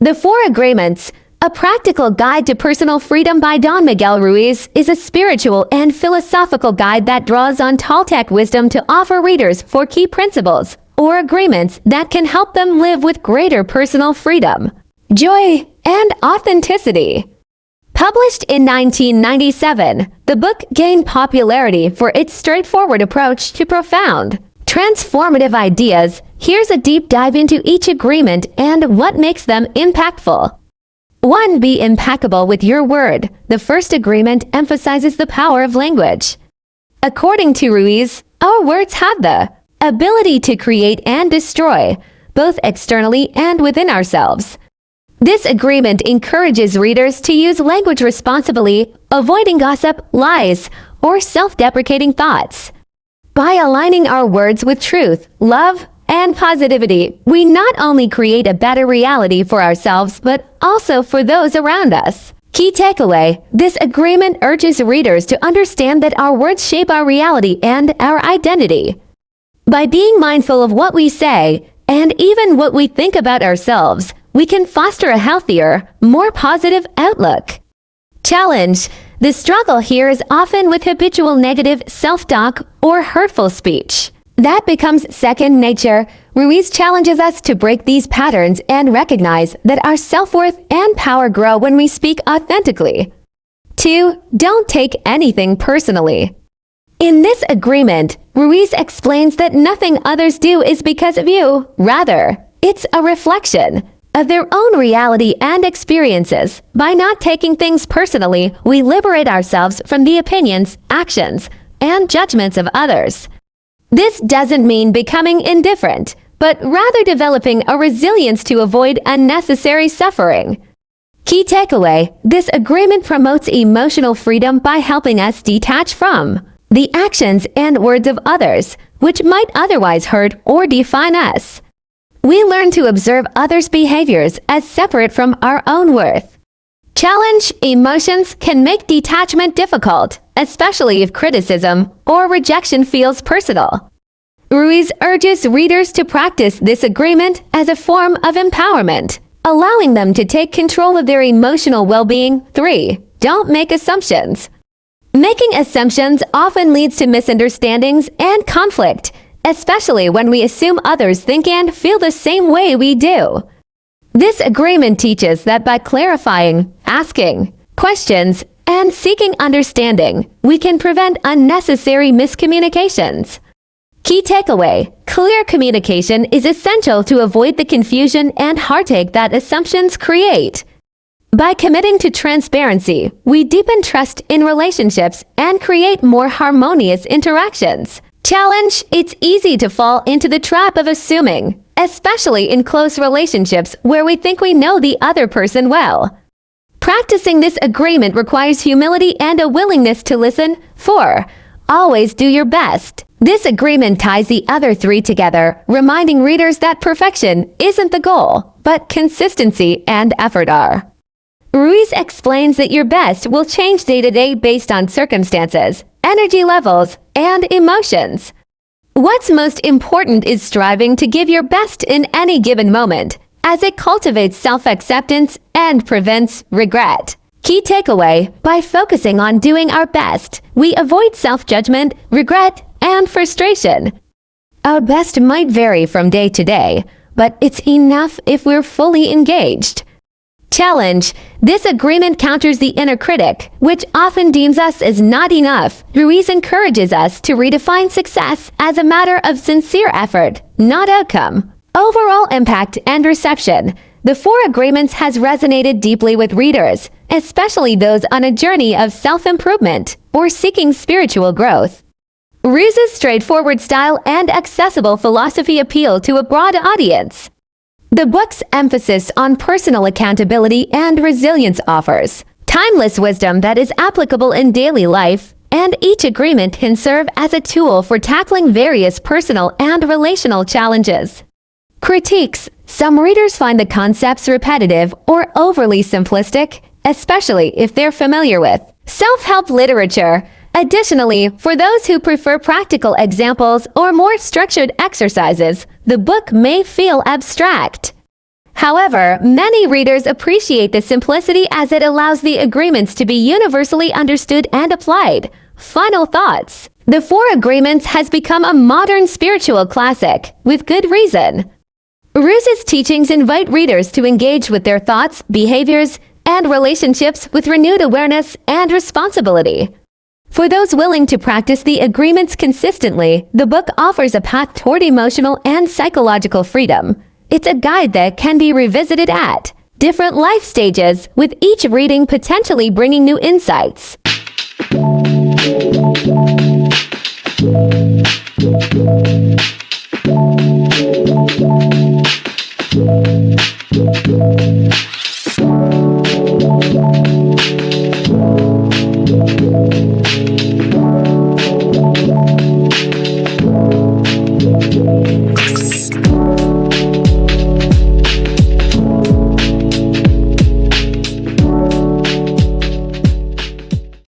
The Four Agreements, A Practical Guide to Personal Freedom by Don Miguel Ruiz, is a spiritual and philosophical guide that draws on Toltec wisdom to offer readers four key principles or agreements that can help them live with greater personal freedom, joy, and authenticity. Published in 1997, the book gained popularity for its straightforward approach to profound, transformative ideas. Here's a deep dive into each agreement and what makes them impactful. 1. Be impeccable with your word. The first agreement emphasizes the power of language. According to Ruiz, our words have the ability to create and destroy, both externally and within ourselves. This agreement encourages readers to use language responsibly, avoiding gossip, lies, or self-deprecating thoughts. By aligning our words with truth, love, and positivity, we not only create a better reality for ourselves, but also for those around us. Key takeaway: this agreement urges readers to understand that our words shape our reality and our identity. By being mindful of what we say, and even what we think about ourselves, we can foster a healthier, more positive outlook. Challenge: the struggle here is often with habitual negative self-talk or hurtful speech. That becomes second nature. Ruiz challenges us to break these patterns and recognize that our self-worth and power grow when we speak authentically. 2. Don't take anything personally. In this agreement, Ruiz explains that nothing others do is because of you. Rather, it's a reflection of their own reality and experiences. By not taking things personally, we liberate ourselves from the opinions, actions, and judgments of others. This doesn't mean becoming indifferent, but rather developing a resilience to avoid unnecessary suffering. Key takeaway: this agreement promotes emotional freedom by helping us detach from the actions and words of others, which might otherwise hurt or define us. We learn to observe others' behaviors as separate from our own worth. Challenge: emotions can make detachment difficult, especially if criticism or rejection feels personal. Ruiz urges readers to practice this agreement as a form of empowerment, allowing them to take control of their emotional well-being. 3. Don't make assumptions. Making assumptions often leads to misunderstandings and conflict, especially when we assume others think and feel the same way we do. This agreement teaches that by clarifying, asking questions, and seeking understanding, we can prevent unnecessary miscommunications. Key takeaway: clear communication is essential to avoid the confusion and heartache that assumptions create. By committing to transparency, we deepen trust in relationships and create more harmonious interactions. Challenge: it's easy to fall into the trap of assuming, especially in close relationships where we think we know the other person well. Practicing this agreement requires humility and a willingness to listen. 4. Always do your best. This agreement ties the other three together, reminding readers that perfection isn't the goal, but consistency and effort are. Ruiz explains that your best will change day to day based on circumstances, energy levels, and emotions. What's most important is striving to give your best in any given moment, as it cultivates self-acceptance and prevents regret. Key takeaway: by focusing on doing our best, we avoid self-judgment, regret, and frustration. Our best might vary from day to day, but it's enough if we're fully engaged. Challenge: this agreement counters the inner critic, which often deems us as not enough. Ruiz encourages us to redefine success as a matter of sincere effort, not outcome. Overall impact and reception: the Four Agreements has resonated deeply with readers, especially those on a journey of self-improvement or seeking spiritual growth. Ruiz's straightforward style and accessible philosophy appeal to a broad audience. The book's emphasis on personal accountability and resilience offers timeless wisdom that is applicable in daily life, and each agreement can serve as a tool for tackling various personal and relational challenges. Critiques: some readers find the concepts repetitive or overly simplistic, especially if they're familiar with self-help literature. Additionally, for those who prefer practical examples or more structured exercises, the book may feel abstract. However, many readers appreciate the simplicity as it allows the agreements to be universally understood and applied. Final thoughts. The Four Agreements has become a modern spiritual classic, with good reason. Ruiz's teachings invite readers to engage with their thoughts, behaviors, and relationships with renewed awareness and responsibility. For those willing to practice the agreements consistently, the book offers a path toward emotional and psychological freedom. It's a guide that can be revisited at different life stages, with each reading potentially bringing new insights.